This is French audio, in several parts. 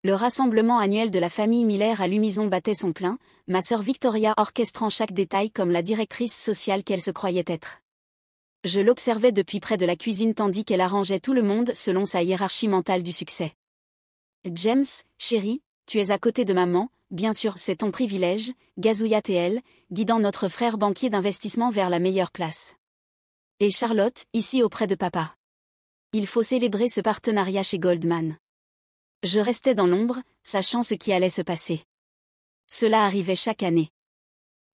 Le rassemblement annuel de la famille Miller à Lumison battait son plein, ma sœur Victoria orchestrant chaque détail comme la directrice sociale qu'elle se croyait être. Je l'observais depuis près de la cuisine tandis qu'elle arrangeait tout le monde selon sa hiérarchie mentale du succès. James, chérie, tu es à côté de maman, bien sûr c'est ton privilège, gazouilla-t-elle, guidant notre frère banquier d'investissement vers la meilleure place. Et Charlotte, ici auprès de papa. Il faut célébrer ce partenariat chez Goldman. Je restais dans l'ombre, sachant ce qui allait se passer. Cela arrivait chaque année.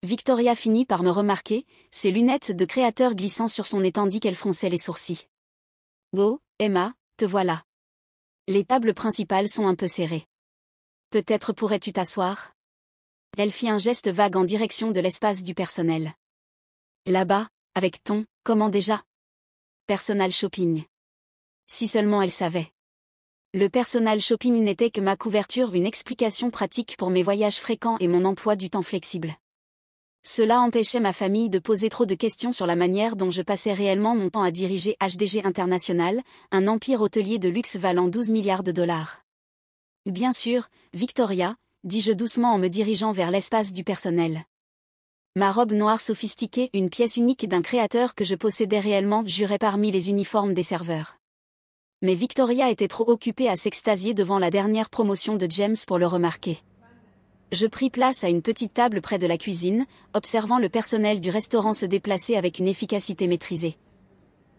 Victoria finit par me remarquer, ses lunettes de créateur glissant sur son nez tandis qu'elle fronçait les sourcils. « Oh, Emma, te voilà. Les tables principales sont un peu serrées. Peut-être pourrais-tu t'asseoir ?» Elle fit un geste vague en direction de l'espace du personnel. « Là-bas, avec ton, comment déjà ? Personal shopping. » Si seulement elle savait. Le personal shopping n'était que ma couverture, une explication pratique pour mes voyages fréquents et mon emploi du temps flexible. Cela empêchait ma famille de poser trop de questions sur la manière dont je passais réellement mon temps à diriger HDG International, un empire hôtelier de luxe valant 12 milliards de dollars. Bien sûr, Victoria, dis-je doucement en me dirigeant vers l'espace du personnel. Ma robe noire sophistiquée, une pièce unique d'un créateur que je possédais réellement, jurait parmi les uniformes des serveurs. Mais Victoria était trop occupée à s'extasier devant la dernière promotion de James pour le remarquer. Je pris place à une petite table près de la cuisine, observant le personnel du restaurant se déplacer avec une efficacité maîtrisée.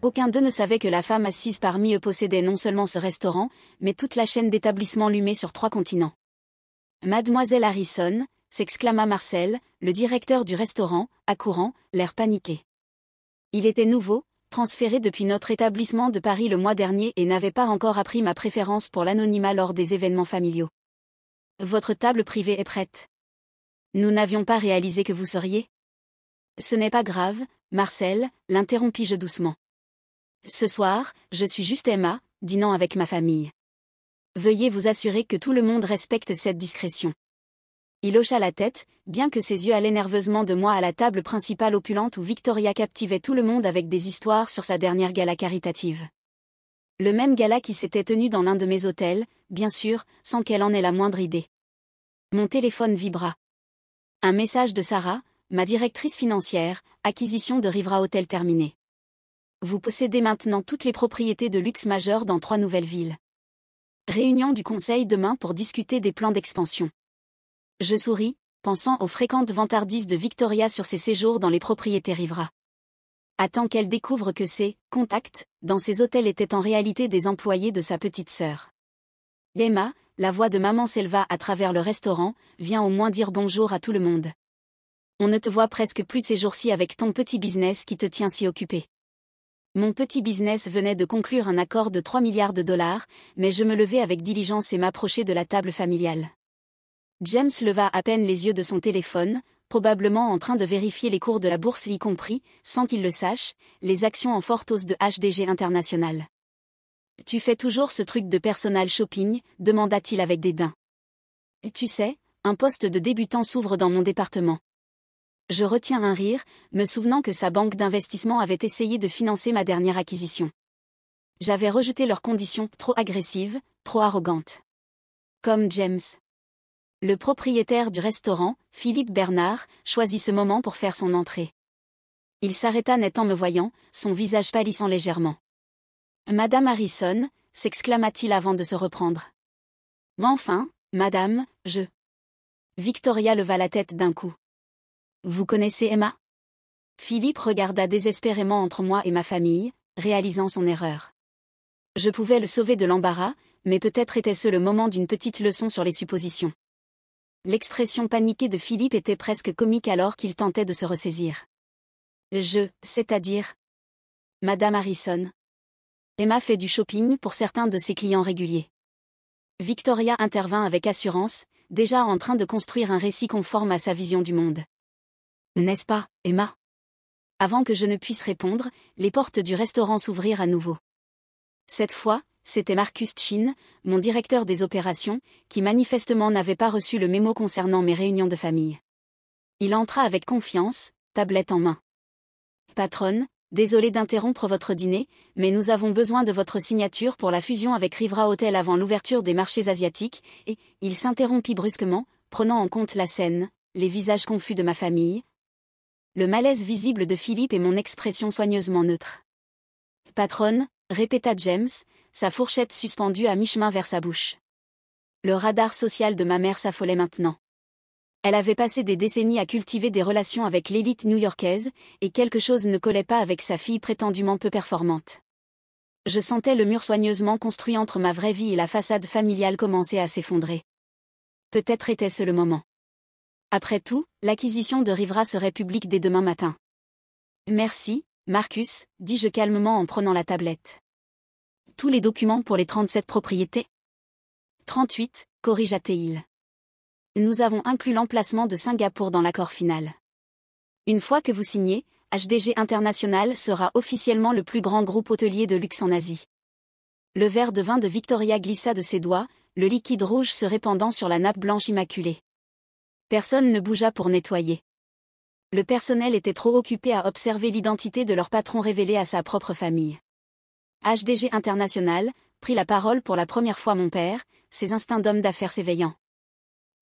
Aucun d'eux ne savait que la femme assise parmi eux possédait non seulement ce restaurant, mais toute la chaîne d'établissements Lumé sur 3 continents. « Mademoiselle Harrison », s'exclama Marcel, le directeur du restaurant, accourant, l'air paniqué. Il était nouveau, transféré depuis notre établissement de Paris le mois dernier et n'avait pas encore appris ma préférence pour l'anonymat lors des événements familiaux. « Votre table privée est prête. Nous n'avions pas réalisé que vous seriez. »« Ce n'est pas grave, Marcel, l'interrompis-je doucement. Ce soir, je suis juste Emma, dînant avec ma famille. Veuillez vous assurer que tout le monde respecte cette discrétion. » Il hocha la tête, bien que ses yeux allaient nerveusement de moi à la table principale opulente où Victoria captivait tout le monde avec des histoires sur sa dernière gala caritative. Le même gala qui s'était tenu dans l'un de mes hôtels, bien sûr, sans qu'elle en ait la moindre idée. Mon téléphone vibra. Un message de Sarah, ma directrice financière, acquisition de Rivera Hotel terminée. Vous possédez maintenant toutes les propriétés de luxe majeures dans 3 nouvelles villes. Réunion du conseil demain pour discuter des plans d'expansion. Je souris, pensant aux fréquentes vantardises de Victoria sur ses séjours dans les propriétés Rivera. Attends qu'elle découvre que ses contacts dans ces hôtels étaient en réalité des employés de sa petite sœur. Emma, la voix de maman s'éleva à travers le restaurant, viens au moins dire bonjour à tout le monde. On ne te voit presque plus ces jours-ci avec ton petit business qui te tient si occupé. Mon petit business venait de conclure un accord de 3 milliards de dollars, mais je me levai avec diligence et m'approchai de la table familiale. James leva à peine les yeux de son téléphone, probablement en train de vérifier les cours de la bourse y compris, sans qu'il le sache, les actions en forte hausse de HDG International. « Tu fais toujours ce truc de personal shopping ?» demanda-t-il avec dédain. « Tu sais, un poste de débutant s'ouvre dans mon département. » Je retiens un rire, me souvenant que sa banque d'investissement avait essayé de financer ma dernière acquisition. J'avais rejeté leurs conditions trop agressives, trop arrogantes. Comme James. Le propriétaire du restaurant, Philippe Bernard, choisit ce moment pour faire son entrée. Il s'arrêta net en me voyant, son visage pâlissant légèrement. « Madame Harrison » s'exclama-t-il avant de se reprendre. « Enfin, madame, je... » Victoria leva la tête d'un coup. « Vous connaissez Emma ?» Philippe regarda désespérément entre moi et ma famille, réalisant son erreur. Je pouvais le sauver de l'embarras, mais peut-être était-ce le moment d'une petite leçon sur les suppositions. L'expression paniquée de Philippe était presque comique alors qu'il tentait de se ressaisir. C'est-à-dire Madame Harrison. Emma fait du shopping pour certains de ses clients réguliers. Victoria intervint avec assurance, déjà en train de construire un récit conforme à sa vision du monde. N'est-ce pas, Emma ? Avant que je ne puisse répondre, les portes du restaurant s'ouvrirent à nouveau. Cette fois, c'était Marcus Chin, mon directeur des opérations, qui manifestement n'avait pas reçu le mémo concernant mes réunions de famille. Il entra avec confiance, tablette en main. « Patronne, désolé d'interrompre votre dîner, mais nous avons besoin de votre signature pour la fusion avec Rivera Hotel avant l'ouverture des marchés asiatiques, et, il s'interrompit brusquement, prenant en compte la scène, les visages confus de ma famille. Le malaise visible de Philippe et mon expression soigneusement neutre. Patronne, répéta James, sa fourchette suspendue à mi-chemin vers sa bouche. Le radar social de ma mère s'affolait maintenant. Elle avait passé des décennies à cultiver des relations avec l'élite new-yorkaise, et quelque chose ne collait pas avec sa fille prétendument peu performante. Je sentais le mur soigneusement construit entre ma vraie vie et la façade familiale commencer à s'effondrer. Peut-être était-ce le moment. Après tout, l'acquisition de Rivera serait publique dès demain matin. Merci, Marcus, dis-je calmement en prenant la tablette. Tous les documents pour les 37 propriétés ? 38, corrigea Théil. Nous avons inclus l'emplacement de Singapour dans l'accord final. Une fois que vous signez, HDG International sera officiellement le plus grand groupe hôtelier de luxe en Asie. Le verre de vin de Victoria glissa de ses doigts, le liquide rouge se répandant sur la nappe blanche immaculée. Personne ne bougea pour nettoyer. Le personnel était trop occupé à observer l'identité de leur patron révélé à sa propre famille. HDG International, prit la parole pour la première fois mon père, ses instincts d'homme d'affaires s'éveillant.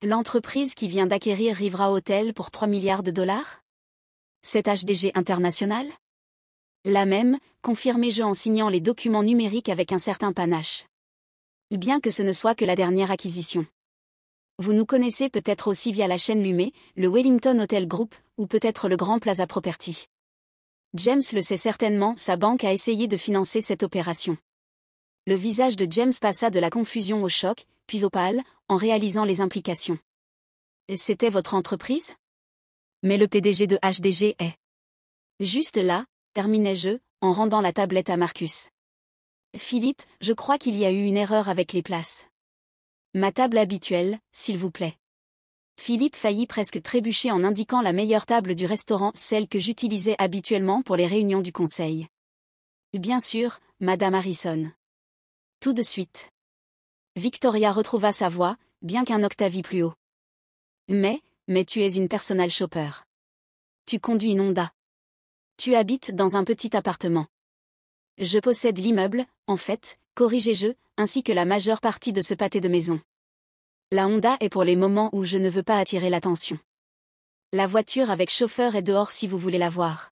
L'entreprise qui vient d'acquérir Rivera Hotel pour 3 milliards de dollars ? C'est HDG International ? La même, confirmai-je en signant les documents numériques avec un certain panache. Bien que ce ne soit que la dernière acquisition. Vous nous connaissez peut-être aussi via la chaîne Lumet, le Wellington Hotel Group, ou peut-être le Grand Plaza Property. James le sait certainement, sa banque a essayé de financer cette opération. Le visage de James passa de la confusion au choc, puis au pâle, en réalisant les implications. C'était votre entreprise ? Mais le PDG de HDG est. Juste là, terminai-je, en rendant la tablette à Marcus. Philippe, je crois qu'il y a eu une erreur avec les places. Ma table habituelle, s'il vous plaît. Philippe faillit presque trébucher en indiquant la meilleure table du restaurant, celle que j'utilisais habituellement pour les réunions du conseil. Bien sûr, Madame Harrison. Tout de suite. Victoria retrouva sa voix, bien qu'un octavie plus haut. Mais tu es une personal shopper. Tu conduis une Honda. Tu habites dans un petit appartement. Je possède l'immeuble, en fait, corrigeai-je, ainsi que la majeure partie de ce pâté de maison. La Honda est pour les moments où je ne veux pas attirer l'attention. La voiture avec chauffeur est dehors si vous voulez la voir.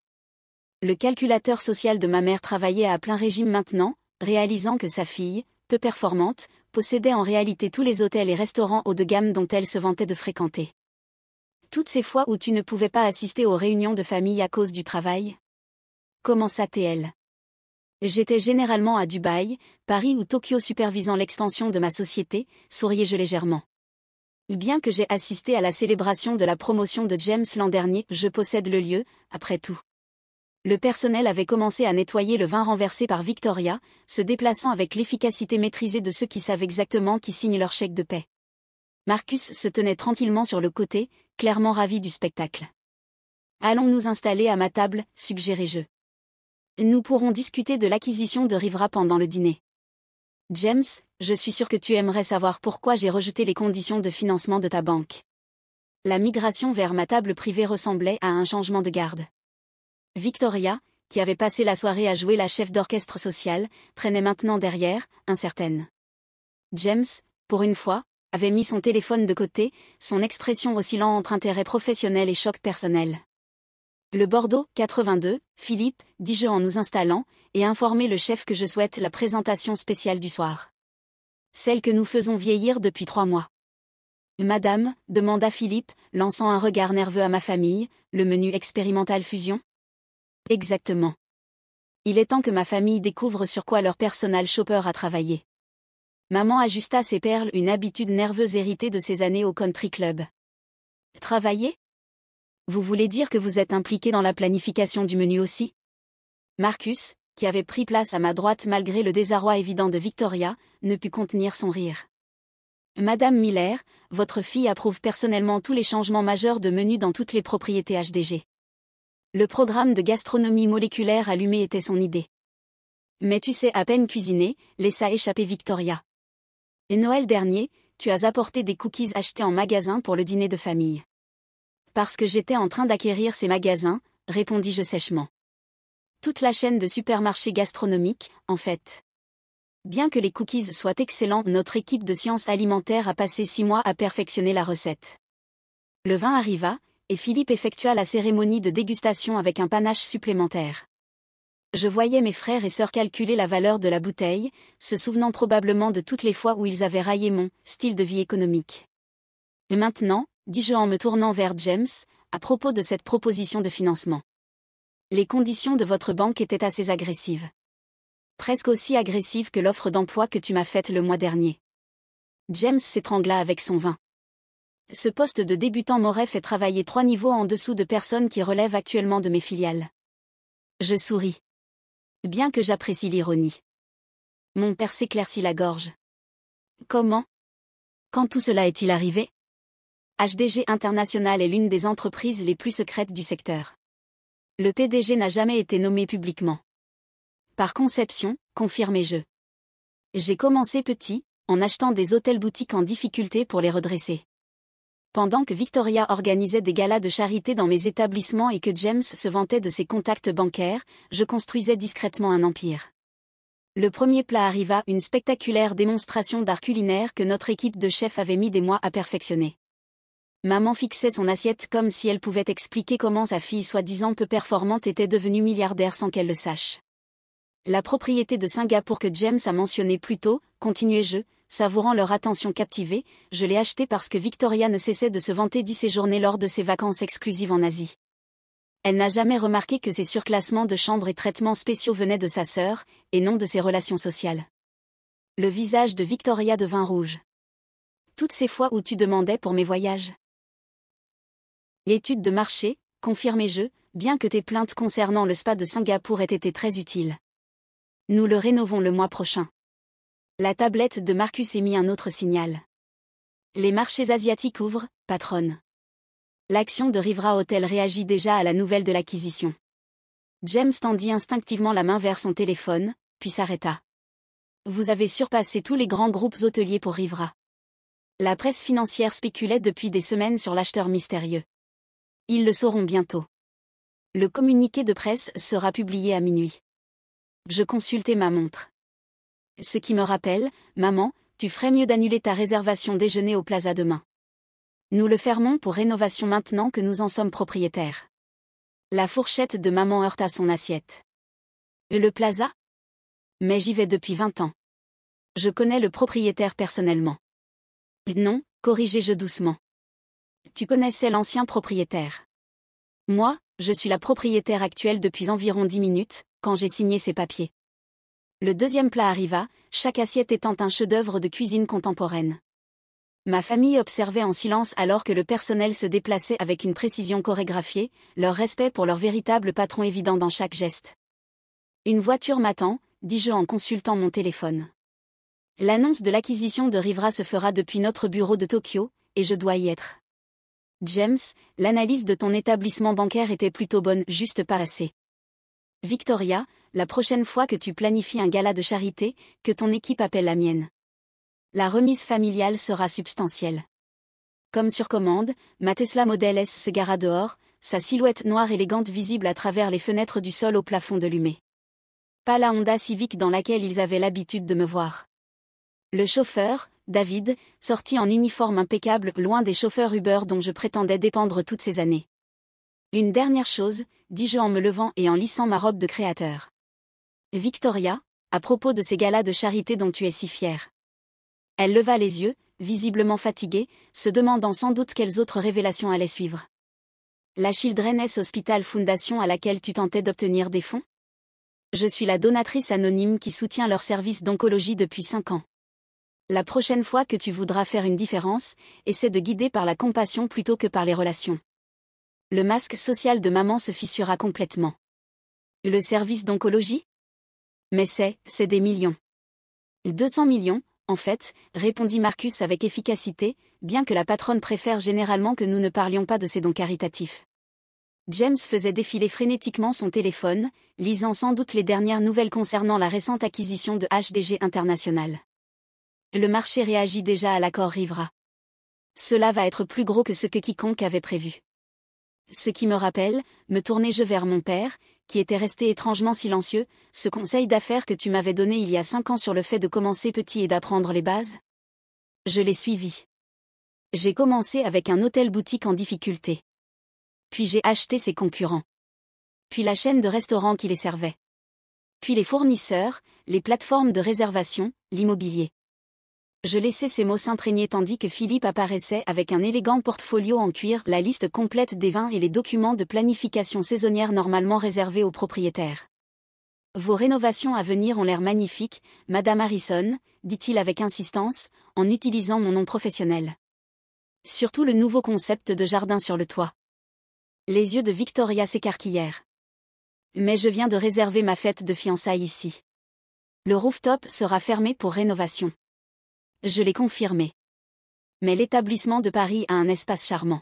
Le calculateur social de ma mère travaillait à plein régime maintenant, réalisant que sa fille, peu performante, possédait en réalité tous les hôtels et restaurants haut de gamme dont elle se vantait de fréquenter. Toutes ces fois où tu ne pouvais pas assister aux réunions de famille à cause du travail ? Commença-t-elle. J'étais généralement à Dubaï, Paris ou Tokyo supervisant l'expansion de ma société, souriais-je légèrement. Bien que j'ai assisté à la célébration de la promotion de James l'an dernier, je possède le lieu, après tout. Le personnel avait commencé à nettoyer le vin renversé par Victoria, se déplaçant avec l'efficacité maîtrisée de ceux qui savent exactement qui signent leur chèque de paie. Marcus se tenait tranquillement sur le côté, clairement ravi du spectacle. Allons nous installer à ma table, suggérai-je. Nous pourrons discuter de l'acquisition de Rivera pendant le dîner. James, je suis sûr que tu aimerais savoir pourquoi j'ai rejeté les conditions de financement de ta banque. La migration vers ma table privée ressemblait à un changement de garde. Victoria, qui avait passé la soirée à jouer la chef d'orchestre sociale, traînait maintenant derrière, incertaine. James, pour une fois, avait mis son téléphone de côté, son expression oscillant entre intérêt professionnel et choc personnel. Le Bordeaux, 82, Philippe, dis-je en nous installant, et informer le chef que je souhaite la présentation spéciale du soir. Celle que nous faisons vieillir depuis 3 mois. Madame, demanda Philippe, lançant un regard nerveux à ma famille, le menu expérimental fusion ? Exactement. Il est temps que ma famille découvre sur quoi leur personal shopper a travaillé. Maman ajusta ses perles, une habitude nerveuse héritée de ses années au country club. Travailler ? Vous voulez dire que vous êtes impliqué dans la planification du menu aussi ? Marcus, qui avait pris place à ma droite malgré le désarroi évident de Victoria, ne put contenir son rire. Madame Miller, votre fille approuve personnellement tous les changements majeurs de menu dans toutes les propriétés HDG. Le programme de gastronomie moléculaire allumé était son idée. Mais tu sais à peine cuisiner, laissa échapper Victoria. Et Noël dernier, tu as apporté des cookies achetés en magasin pour le dîner de famille. Parce que j'étais en train d'acquérir ces magasins, répondis-je sèchement. Toute la chaîne de supermarchés gastronomiques, en fait. Bien que les cookies soient excellents, notre équipe de sciences alimentaires a passé 6 mois à perfectionner la recette. Le vin arriva, et Philippe effectua la cérémonie de dégustation avec un panache supplémentaire. Je voyais mes frères et sœurs calculer la valeur de la bouteille, se souvenant probablement de toutes les fois où ils avaient raillé mon style de vie économique. Et maintenant, dis-je en me tournant vers James, à propos de cette proposition de financement. Les conditions de votre banque étaient assez agressives. Presque aussi agressives que l'offre d'emploi que tu m'as faite le mois dernier. James s'étrangla avec son vin. Ce poste de débutant m'aurait fait travailler 3 niveaux en dessous de personnes qui relèvent actuellement de mes filiales. Je souris. Bien que j'apprécie l'ironie. Mon père s'éclaircit la gorge. Comment? Quand tout cela est-il arrivé? HDG International est l'une des entreprises les plus secrètes du secteur. Le PDG n'a jamais été nommé publiquement. Par conception, confirmai-je. J'ai commencé petit, en achetant des hôtels-boutiques en difficulté pour les redresser. Pendant que Victoria organisait des galas de charité dans mes établissements et que James se vantait de ses contacts bancaires, je construisais discrètement un empire. Le premier plat arriva, une spectaculaire démonstration d'art culinaire que notre équipe de chefs avait mis des mois à perfectionner. Maman fixait son assiette comme si elle pouvait expliquer comment sa fille soi-disant peu performante était devenue milliardaire sans qu'elle le sache. La propriété de Singapour que James a mentionnée plus tôt, continuai-je, savourant leur attention captivée, je l'ai achetée parce que Victoria ne cessait de se vanter d'y séjourner lors de ses vacances exclusives en Asie. Elle n'a jamais remarqué que ses surclassements de chambres et traitements spéciaux venaient de sa sœur, et non de ses relations sociales. Le visage de Victoria devint rouge. Toutes ces fois où tu demandais pour mes voyages. L'étude de marché, confirmai-je, bien que tes plaintes concernant le spa de Singapour aient été très utiles. Nous le rénovons le mois prochain. La tablette de Marcus émit un autre signal. Les marchés asiatiques ouvrent, patronne. L'action de Rivera Hotel réagit déjà à la nouvelle de l'acquisition. James tendit instinctivement la main vers son téléphone, puis s'arrêta. Vous avez surpassé tous les grands groupes hôteliers pour Rivera. La presse financière spéculait depuis des semaines sur l'acheteur mystérieux. Ils le sauront bientôt. Le communiqué de presse sera publié à minuit. Je consultai ma montre. Ce qui me rappelle, maman, tu ferais mieux d'annuler ta réservation déjeuner au Plaza demain. Nous le fermons pour rénovation maintenant que nous en sommes propriétaires. La fourchette de maman heurta son assiette. Le Plaza? Mais j'y vais depuis 20 ans. Je connais le propriétaire personnellement. Non, corrigeai-je doucement. Tu connaissais l'ancien propriétaire. Moi, je suis la propriétaire actuelle depuis environ 10 minutes, quand j'ai signé ces papiers. Le deuxième plat arriva, chaque assiette étant un chef-d'œuvre de cuisine contemporaine. Ma famille observait en silence alors que le personnel se déplaçait avec une précision chorégraphiée, leur respect pour leur véritable patron évident dans chaque geste. Une voiture m'attend, dis-je en consultant mon téléphone. L'annonce de l'acquisition de Rivera se fera depuis notre bureau de Tokyo, et je dois y être. James, l'analyse de ton établissement bancaire était plutôt bonne, juste pas assez. Victoria, la prochaine fois que tu planifies un gala de charité, que ton équipe appelle la mienne. La remise familiale sera substantielle. Comme sur commande, ma Tesla Model S se gara dehors, sa silhouette noire élégante visible à travers les fenêtres du sol au plafond de Lumé. Pas la Honda Civic dans laquelle ils avaient l'habitude de me voir. Le chauffeur, David, sortit en uniforme impeccable, loin des chauffeurs Uber dont je prétendais dépendre toutes ces années. Une dernière chose, dis-je en me levant et en lissant ma robe de créateur. Victoria, à propos de ces galas de charité dont tu es si fière. Elle leva les yeux, visiblement fatiguée, se demandant sans doute quelles autres révélations allaient suivre. La Children's Hospital Foundation à laquelle tu tentais d'obtenir des fonds? Je suis la donatrice anonyme qui soutient leur service d'oncologie depuis 5 ans. La prochaine fois que tu voudras faire une différence, essaie de guider par la compassion plutôt que par les relations. Le masque social de maman se fissura complètement. Le service d'oncologie? Mais c'est des millions. 200 millions, en fait, répondit Marcus avec efficacité, bien que la patronne préfère généralement que nous ne parlions pas de ces dons caritatifs. James faisait défiler frénétiquement son téléphone, lisant sans doute les dernières nouvelles concernant la récente acquisition de HDG International. Le marché réagit déjà à l'accord Rivera. Cela va être plus gros que ce que quiconque avait prévu. Ce qui me rappelle, me tournai-je vers mon père, qui était resté étrangement silencieux, ce conseil d'affaires que tu m'avais donné il y a 5 ans sur le fait de commencer petit et d'apprendre les bases. Je l'ai suivi. J'ai commencé avec un hôtel-boutique en difficulté. Puis j'ai acheté ses concurrents. Puis la chaîne de restaurants qui les servait. Puis les fournisseurs, les plateformes de réservation, l'immobilier. Je laissais ces mots s'imprégner tandis que Philippe apparaissait avec un élégant portfolio en cuir, la liste complète des vins et les documents de planification saisonnière normalement réservés aux propriétaires. Vos rénovations à venir ont l'air magnifiques, Madame Harrison, dit-il avec insistance, en utilisant mon nom professionnel. Surtout le nouveau concept de jardin sur le toit. Les yeux de Victoria s'écarquillèrent. Mais je viens de réserver ma fête de fiançailles ici. Le rooftop sera fermé pour rénovation. Je l'ai confirmé. Mais l'établissement de Paris a un espace charmant.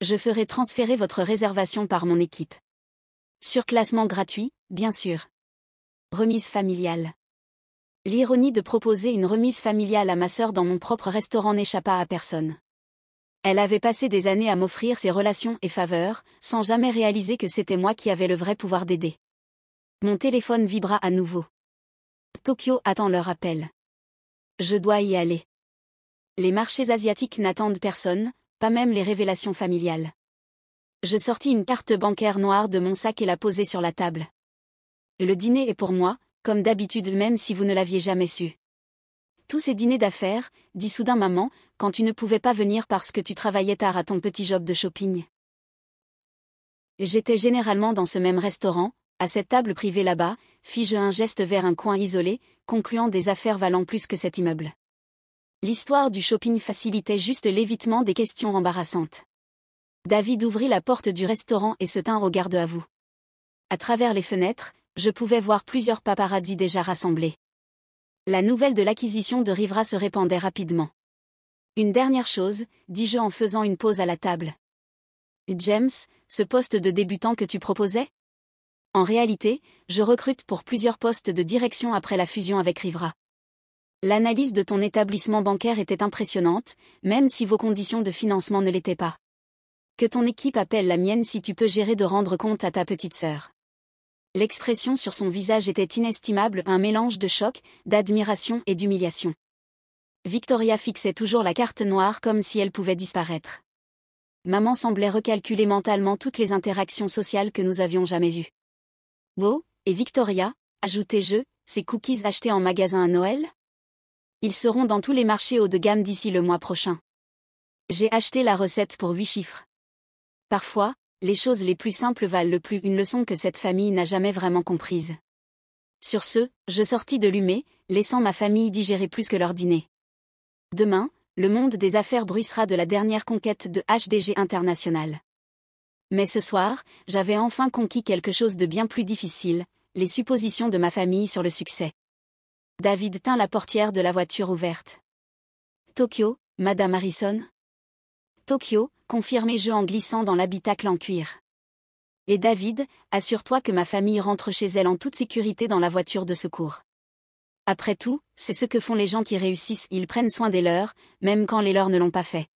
Je ferai transférer votre réservation par mon équipe. Surclassement gratuit, bien sûr. Remise familiale. L'ironie de proposer une remise familiale à ma sœur dans mon propre restaurant n'échappa à personne. Elle avait passé des années à m'offrir ses relations et faveurs, sans jamais réaliser que c'était moi qui avais le vrai pouvoir d'aider. Mon téléphone vibra à nouveau. Tokyo attend leur appel. Je dois y aller. Les marchés asiatiques n'attendent personne, pas même les révélations familiales. Je sortis une carte bancaire noire de mon sac et la posai sur la table. Le dîner est pour moi, comme d'habitude même si vous ne l'aviez jamais su. Tous ces dîners d'affaires, dit soudain maman, quand tu ne pouvais pas venir parce que tu travaillais tard à ton petit job de shopping. J'étais généralement dans ce même restaurant, à cette table privée là-bas, fis-je un geste vers un coin isolé, concluant des affaires valant plus que cet immeuble. L'histoire du shopping facilitait juste l'évitement des questions embarrassantes. David ouvrit la porte du restaurant et se tint au garde-à-vous. À travers les fenêtres, je pouvais voir plusieurs paparazzis déjà rassemblés. La nouvelle de l'acquisition de Rivera se répandait rapidement. Une dernière chose, dis-je en faisant une pause à la table. James, ce poste de débutant que tu proposais ? En réalité, je recrute pour plusieurs postes de direction après la fusion avec Rivera. L'analyse de ton établissement bancaire était impressionnante, même si vos conditions de financement ne l'étaient pas. Que ton équipe appelle la mienne si tu peux gérer de rendre compte à ta petite sœur. L'expression sur son visage était inestimable, un mélange de choc, d'admiration et d'humiliation. Victoria fixait toujours la carte noire comme si elle pouvait disparaître. Maman semblait recalculer mentalement toutes les interactions sociales que nous avions jamais eues. Wow, et Victoria, ajoutai-je, ces cookies achetés en magasin à Noël ? Ils seront dans tous les marchés haut de gamme d'ici le mois prochain. J'ai acheté la recette pour 8 chiffres. Parfois, les choses les plus simples valent le plus, une leçon que cette famille n'a jamais vraiment comprise. Sur ce, je sortis de l'humée, laissant ma famille digérer plus que leur dîner. Demain, le monde des affaires bruissera de la dernière conquête de HDG International. Mais ce soir, j'avais enfin conquis quelque chose de bien plus difficile, les suppositions de ma famille sur le succès. David tint la portière de la voiture ouverte. Tokyo, Madame Harrison ? Tokyo, confirmai-je en glissant dans l'habitacle en cuir. Et David, assure-toi que ma famille rentre chez elle en toute sécurité dans la voiture de secours. Après tout, c'est ce que font les gens qui réussissent, ils prennent soin des leurs, même quand les leurs ne l'ont pas fait.